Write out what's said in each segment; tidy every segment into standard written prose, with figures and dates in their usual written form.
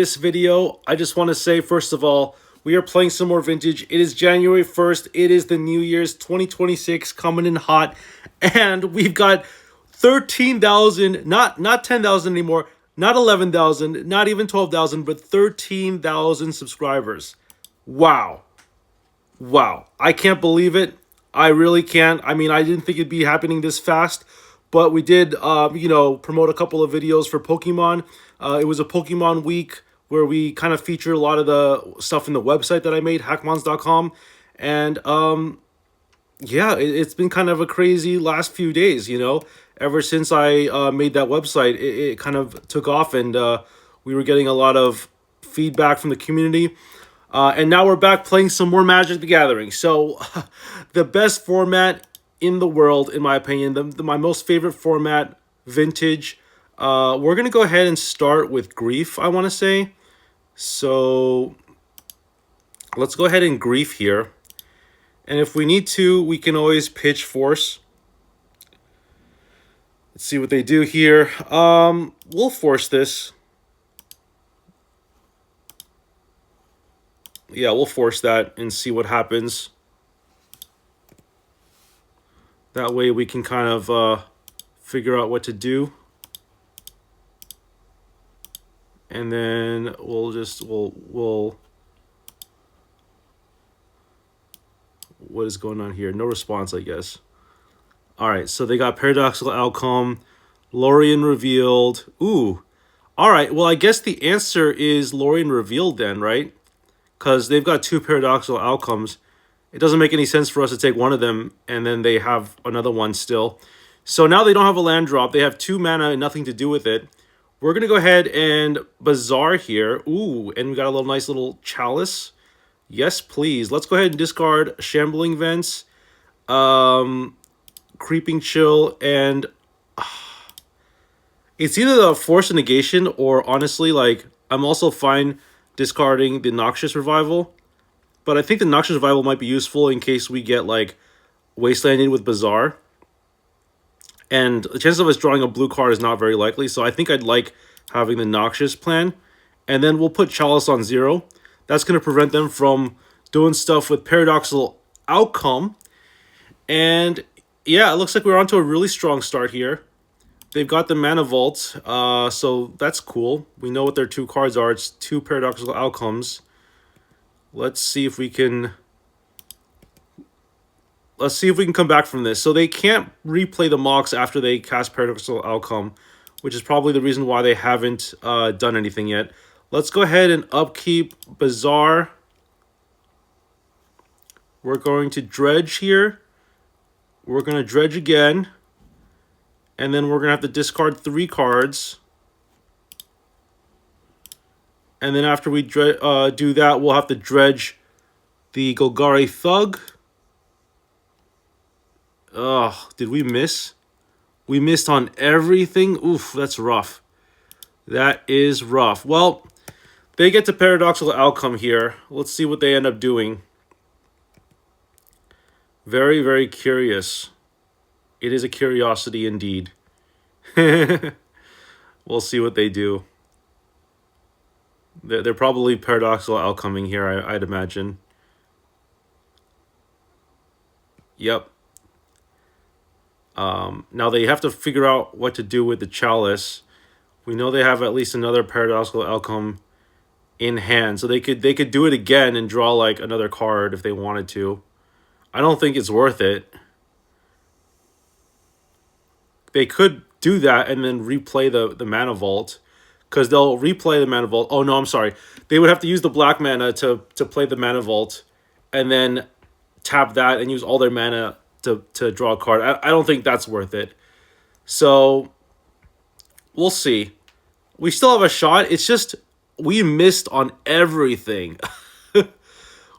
This video, I just want to say, first of all, we are playing some more vintage. It is January 1st. It is the New Year's 2026 coming in hot. And we've got 13,000, not 10,000 anymore, not 11,000, not even 12,000, but 13,000 subscribers. Wow. Wow. I can't believe it. I really can't. I mean, I didn't think it'd be happening this fast, but we did, promote a couple of videos for Pokemon. It was a Pokemon week where we kind of featured a lot of the stuff in the website that I made, hackmons.com. And yeah, it's been kind of a crazy last few days, Ever since I made that website, it kind of took off, and we were getting a lot of feedback from the community. And now we're back playing some more Magic the Gathering. So the best format in the world, in my opinion, my most favorite format, vintage. We're going to go ahead and start with Grief, I want to say. So let's go ahead and Grief here. And if we need to, we can always pitch Force. Let's see what they do here. We'll force this. Yeah, we'll force that and see what happens. That way we can kind of figure out what to do. And then we'll what is going on here? No response, I guess. All right, so they got Paradoxical Outcome, Lorien revealed. Ooh. All right, well, I guess the answer is Lorien revealed then, right? Because they've got two Paradoxical Outcomes. It doesn't make any sense for us to take one of them and then they have another one still. So now they don't have a land drop. They have 2 mana and nothing to do with it. We're going to go ahead and Bazaar here. Ooh, and we got a nice little Chalice. Yes, please. Let's go ahead and discard Shambling Vents, Creeping Chill, and it's either the Force Negation or honestly, like, I'm also fine discarding the Noxious Revival. But I think the Noxious Revival might be useful in case we get, like, Wastelanded with Bazaar. And the chance of us drawing a blue card is not very likely, so I think I'd like having the Noxious plan. And then we'll put Chalice on 0. That's going to prevent them from doing stuff with Paradoxical Outcome. And yeah, it looks like we're onto a really strong start here. They've got the Mana Vault, so that's cool. We know what their 2 cards are. It's 2 Paradoxical Outcomes. Let's see if we can come back from this. So they can't replay the Mox after they cast Paradoxical Outcome, which is probably the reason why they haven't done anything yet. Let's go ahead and upkeep Bazaar. We're going to dredge here. We're going to dredge again. And then we're going to have to discard 3 cards. And then after we do that, we'll have to dredge the Golgari Thug. Ugh, did we miss? We missed on everything. Oof, that's rough. That is rough. Well, they get to Paradoxical Outcome here. Let's see what they end up doing. Very, very curious. It is a curiosity indeed. We'll see what they do. They're probably Paradoxical Outcoming here, I'd imagine. Yep. Now they have to figure out what to do with the Chalice. We know they have at least another Paradoxical Outcome in hand, so they could do it again and draw like another card if they wanted to. I don't think it's worth it. They could do that and then replay the Mana Vault, because they'll replay the Mana Vault. Oh no, I'm sorry. They would have to use the black mana to play the Mana Vault, and then tap that and use all their mana to draw a card. I don't think that's worth it. So we'll see. We still have a shot. It's just we missed on everything.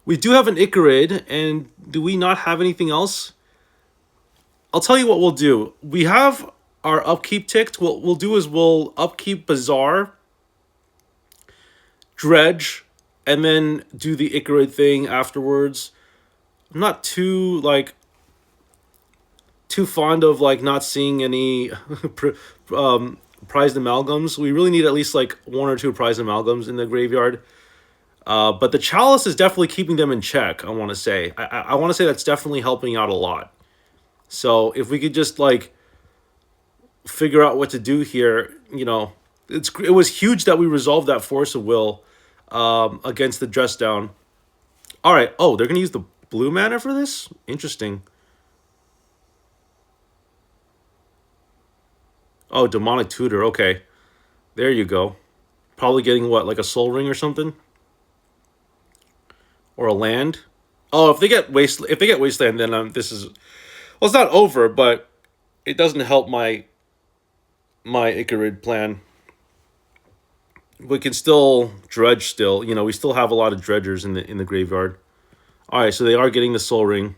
We do have an Icarid, and do we not have anything else? I'll tell you what we'll do. We have our upkeep ticked. What we'll do is we'll upkeep Bazaar, dredge, and then do the Icarid thing afterwards. I'm not too fond of like not seeing any prized amalgams. We really need at least like one or two prized amalgams in the graveyard. But the chalice is definitely keeping them in check. I want to say. I want to say that's definitely helping out a lot. So if we could just like figure out what to do here, it was huge that we resolved that force of will against the dress down. All right. Oh, they're gonna use the blue mana for this. Interesting. Oh, demonic tutor. Okay, there you go. Probably getting what, like a soul ring or something, or a land. Oh, if they get wasteland, then this is, well, it's not over, but it doesn't help my Icarid plan. We can still dredge. Still, we still have a lot of dredgers in the graveyard. All right, so they are getting the soul ring.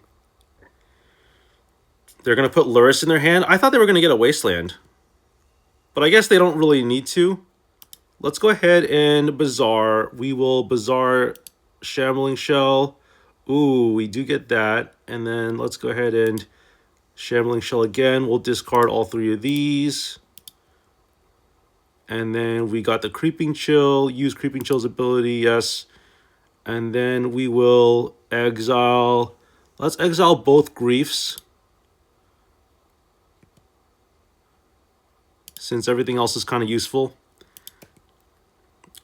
They're gonna put Luris in their hand. I thought they were gonna get a wasteland, but I guess they don't really need to. Let's go ahead and Bazaar. We will Bazaar Shambling Shell. Ooh, we do get that. And then let's go ahead and Shambling Shell again. We'll discard all three of these. And then we got the Creeping Chill. Use Creeping Chill's ability, yes. And then we will exile. Let's exile both Griefs, since everything else is kind of useful.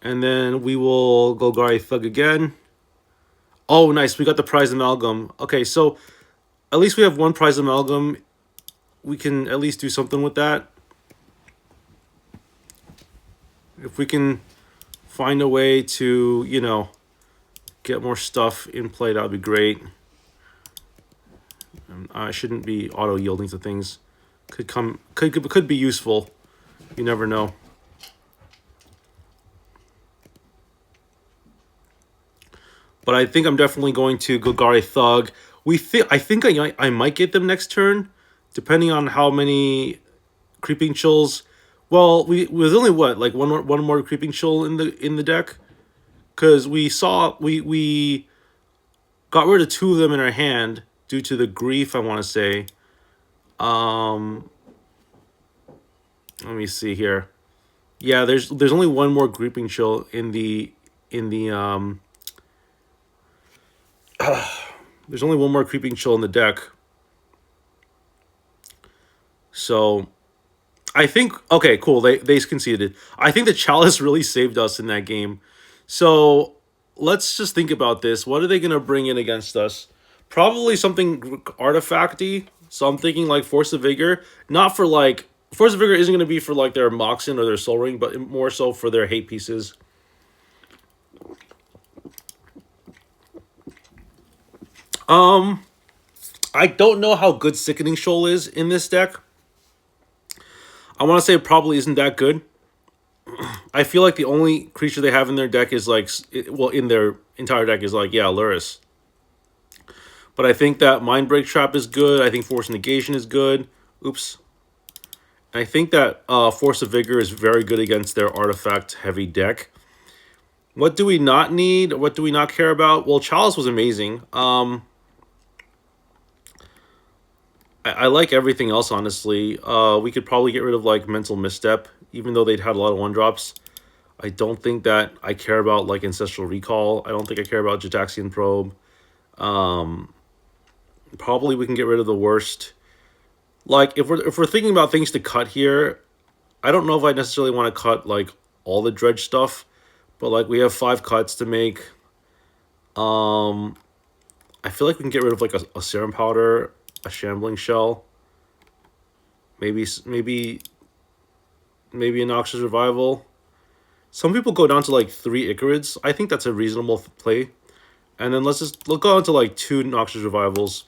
And then we will Golgari Thug again. Oh, nice. We got the prize amalgam. Okay, so at least we have one prize amalgam. We can at least do something with that. If we can find a way to, get more stuff in play, that would be great. I shouldn't be auto-yielding to things. Could be useful. You never know. But I think I'm definitely going to Golgari Thug. I think I might get them next turn, depending on how many Creeping Chills. Well, there's only what, like one more Creeping Chill in the deck, because we got rid of two of them in our hand due to the grief. I want to say. Let me see here. Yeah, there's only one more Creeping Chill in the there's only one more Creeping Chill in the deck. So I think, okay, cool. They conceded. I think the Chalice really saved us in that game. So let's just think about this. What are they going to bring in against us? Probably something artifacty. So I'm thinking like Force of Vigor. Not for like, Force of Vigor isn't going to be for like their Moxen or their Soul Ring, but more so for their hate pieces. I don't know how good Sickening Shoal is in this deck. I want to say it probably isn't that good. I feel like the only creature they have in their deck is like, well, in their entire deck is like, yeah, Luris. But I think that Mindbreak Trap is good. I think Force Negation is good. Oops. I think that Force of Vigor is very good against their artifact-heavy deck. What do we not need? What do we not care about? Well, Chalice was amazing. I like everything else, honestly. We could probably get rid of, like, Mental Misstep, even though they'd had a lot of one-drops. I don't think that I care about, like, Ancestral Recall. I don't think I care about Jataxian Probe. Probably we can get rid of the worst. Like, if we're thinking about things to cut here, I don't know if I necessarily want to cut, like, all the dredge stuff. But, like, we have 5 cuts to make. I feel like we can get rid of, like, a Serum Powder, a Shambling Shell. Maybe a Noxious Revival. Some people go down to, like, 3 Icarids. I think that's a reasonable play. And then let's go on to, like, 2 Noxious Revivals.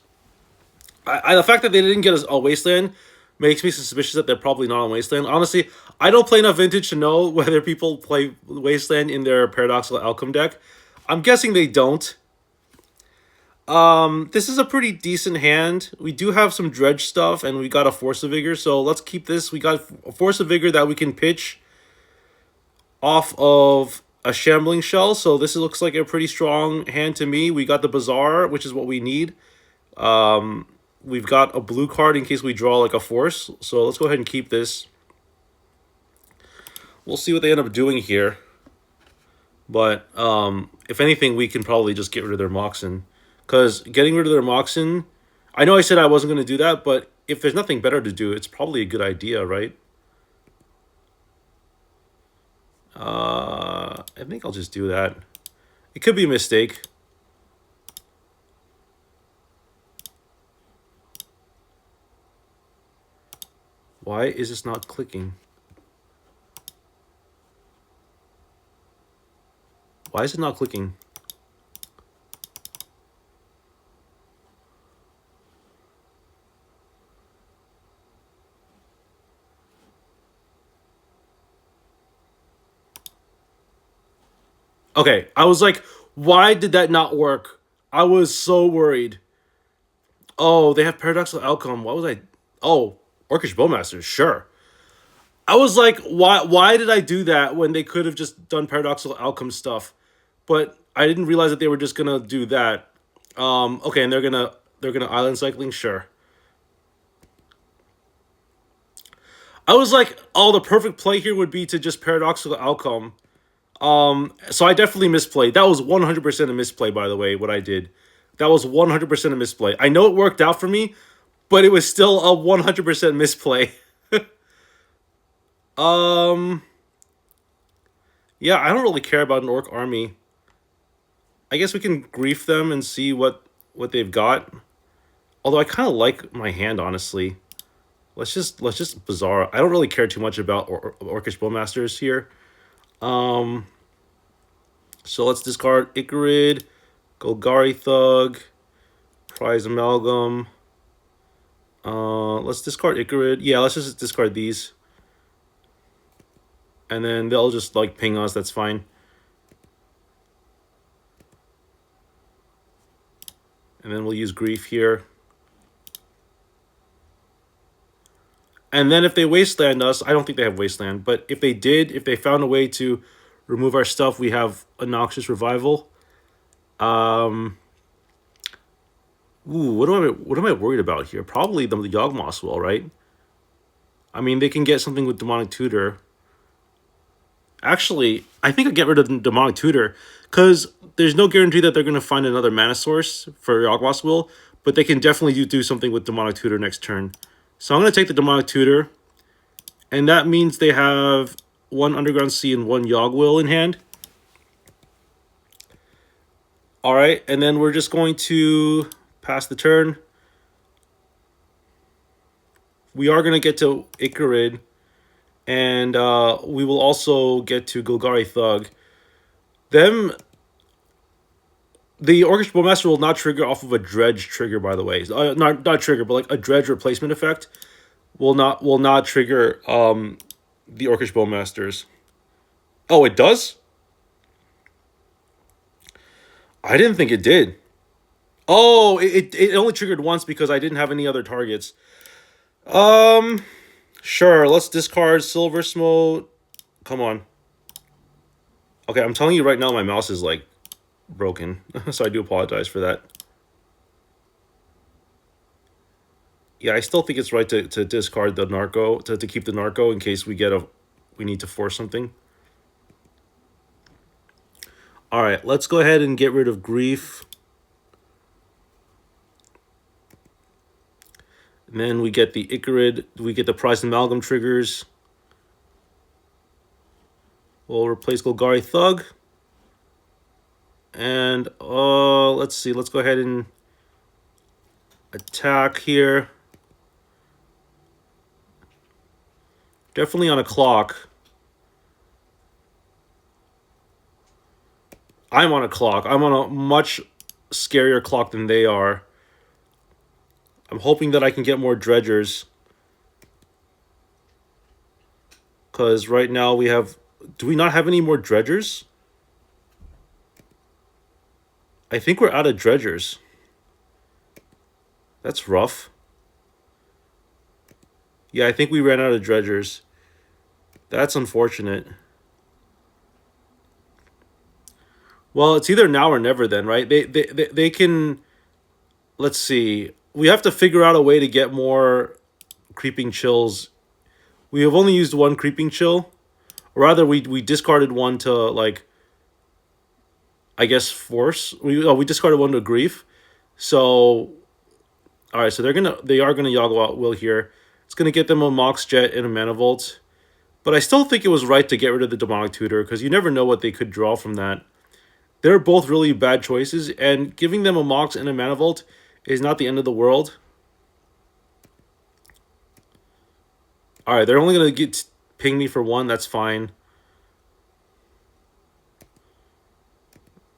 The fact that they didn't get a Wasteland makes me suspicious that they're probably not on Wasteland. Honestly, I don't play enough Vintage to know whether people play Wasteland in their Paradoxical Outcome deck. I'm guessing they don't. This is a pretty decent hand. We do have some Dredge stuff, and we got a Force of Vigor, so let's keep this. We got a Force of Vigor that we can pitch off of a Shambling Shell, so this looks like a pretty strong hand to me. We got the Bazaar, which is what we need. We've got a blue card in case we draw like a Force, so let's go ahead and keep this. We'll see what they end up doing here. But if anything, we can probably just get rid of their Moxen. Because getting rid of their Moxen, I know I said I wasn't going to do that, but if there's nothing better to do, it's probably a good idea, right? I think I'll just do that. It could be a mistake. Why is this not clicking? Why is it not clicking? Okay, I was like, why did that not work? I was so worried. Oh, they have paradoxical outcome. What was I? Oh, Orcish Bowmasters, sure. I was like, why did I do that when they could have just done paradoxical outcome stuff? But I didn't realize that they were just gonna do that. Okay, and they're gonna island cycling, sure. I was like, oh, the perfect play here would be to just paradoxical outcome. So I definitely misplayed. That was 100% a misplay, by the way, what I did. That was 100% a misplay. I know it worked out for me, but it was still a 100% misplay. um, yeah, I don't really care about an orc army. I guess we can grief them and see what they've got. Although I kind of like my hand, honestly. Let's just bizarre. I don't really care too much about Orcish Bowmasters here. Um, so let's discard Icarid, Golgari Thug, Prize Amalgam. Let's discard Icarid. Yeah, let's just discard these. And then they'll just like ping us, that's fine. And then we'll use Grief here. And then if they wasteland us, I don't think they have wasteland, but if they did, if they found a way to remove our stuff, we have a Noxious Revival. Ooh, what am I worried about here? Probably the Yawgmoth's Will, right? I mean, they can get something with Demonic Tutor. Actually, I think I'll get rid of the Demonic Tutor, because there's no guarantee that they're going to find another mana source for Yawgmoth's Will, but they can definitely do something with Demonic Tutor next turn. So I'm going to take the Demonic Tutor, and that means they have one Underground Sea and one Yawg Will in hand. All right, and then we're just going to pass the turn. We are going to get to Icarid, and we will also get to Golgari Thug. The Orcish Bowmaster will not trigger off of a Dredge trigger, by the way. Not trigger, but like a Dredge replacement effect will not trigger the Orcish Bowmasters. Oh, it does? I didn't think it did. Oh, it only triggered once because I didn't have any other targets. Sure, let's discard Silver Smote. Come on. Okay, I'm telling you right now, my mouse is like broken, so I do apologize for that. Yeah, I still think it's right to discard the Narco, to keep the Narco in case we need to force something. All right, let's go ahead and get rid of Grief. And then we get the Icarid, we get the Prize Amalgam triggers. We'll replace Golgari Thug. And let's see, let's go ahead and attack here. Definitely on a clock. I'm on a clock. I'm on a much scarier clock than they are. I'm hoping that I can get more dredgers. Because right now we have... Do we not have any more dredgers? I think we're out of dredgers. That's rough. Yeah, I think we ran out of dredgers. That's unfortunate. Well, it's either now or never then, right? They can... Let's see. We have to figure out a way to get more Creeping Chills. We have only used one Creeping Chill. Or rather, we discarded one to, like, I guess, force. We discarded one to grief. So, all right, so they are gonna Yaggle out Will here. It's gonna get them a Mox Jet and a Mana Volt. But I still think it was right to get rid of the Demonic Tutor, because you never know what they could draw from that. They're both really bad choices, and giving them a Mox and a Mana Volt is not the end of the world. All right, they're only going to ping me for one. That's fine.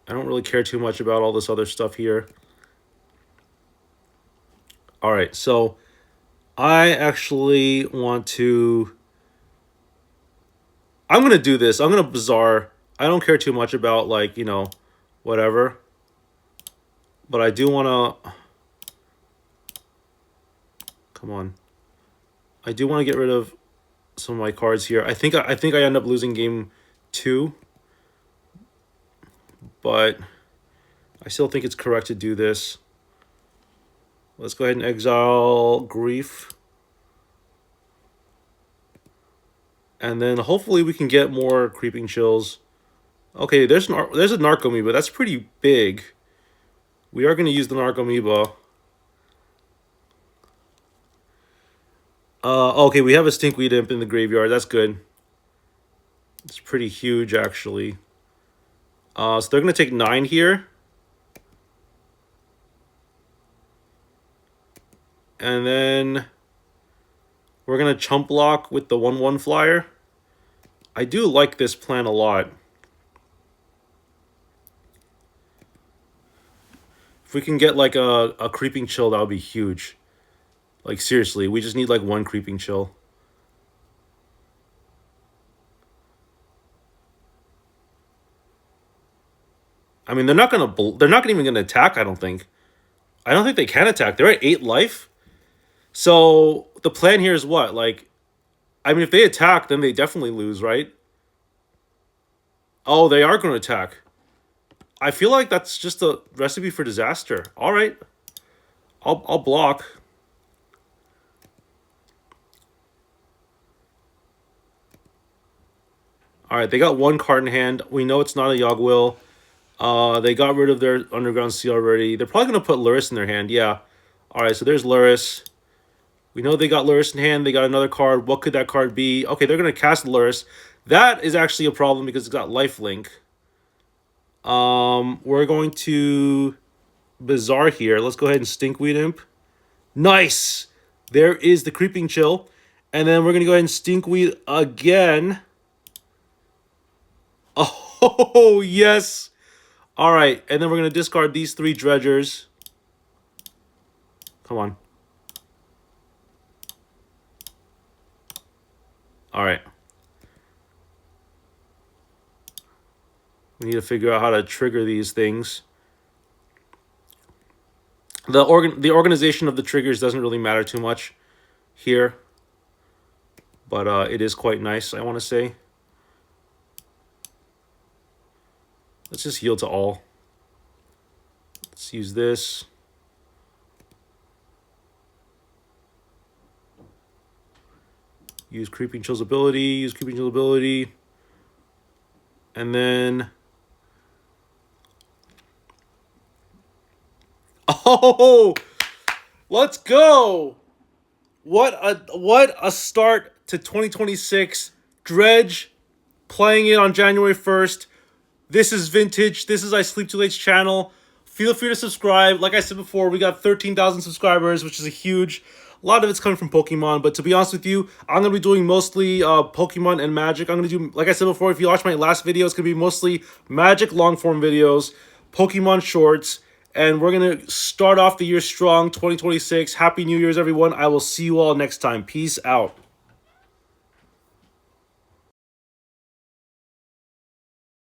I don't really care too much about all this other stuff here. All right, so I actually want to... I'm going to do this. I'm going to Bazaar. I don't care too much about, like, you know, whatever. But I do want to... Come on. I do want to get rid of some of my cards here. I think I end up losing game 2. But I still think it's correct to do this. Let's go ahead and exile Grief. And then hopefully we can get more Creeping Chills. Okay, there's a Narcomoeba. That's pretty big. We are going to use the Narcomoeba. Okay, we have a Stinkweed Imp in the graveyard. That's good. It's pretty huge, actually. So they're going to take 9 here. And then we're going to chump block with the 1/1 flyer. I do like this plan a lot. If we can get like a Creeping Chill, that would be huge. Like, seriously, we just need like one Creeping Chill. I mean, they're not even gonna attack, I don't think. I don't think they can attack. They're at 8 life. So the plan here is what? Like, I mean, if they attack, then they definitely lose, right? Oh, they are going to attack. I feel like that's just a recipe for disaster. All right. I'll block. All right, they got 1 card in hand. We know it's not a Yogg-Will. They got rid of their Underground Sea already. They're probably going to put Luris in their hand, yeah. All right, so there's Luris. We know they got Luris in hand. They got another card. What could that card be? Okay, they're going to cast Luris. That is actually a problem because it's got Lifelink. We're going to Bazaar here. Let's go ahead and Stinkweed Imp. Nice! There is the Creeping Chill. And then we're going to go ahead and Stinkweed again. Oh, yes! All right, and then we're going to discard these 3 Dredgers. Come on. All right. We need to figure out how to trigger these things. The organization of the triggers doesn't really matter too much here. But it is quite nice, I want to say. Let's just heal to all. Let's use this. Use Creeping Chill's ability. Use Creeping Chill's ability. And then... Oh! Let's go! What a start to 2026. Dredge playing it on January 1st. This is Vintage. This is I Sleep Too Late's channel. Feel free to subscribe. Like I said before, we got 13,000 subscribers, which is a huge... A lot of it's coming from Pokemon, but to be honest with you, I'm going to be doing mostly Pokemon and Magic. I'm going to do, like I said before, if you watch my last video, it's going to be mostly Magic long-form videos, Pokemon shorts, and we're going to start off the year strong, 2026. Happy New Year's, everyone. I will see you all next time. Peace out.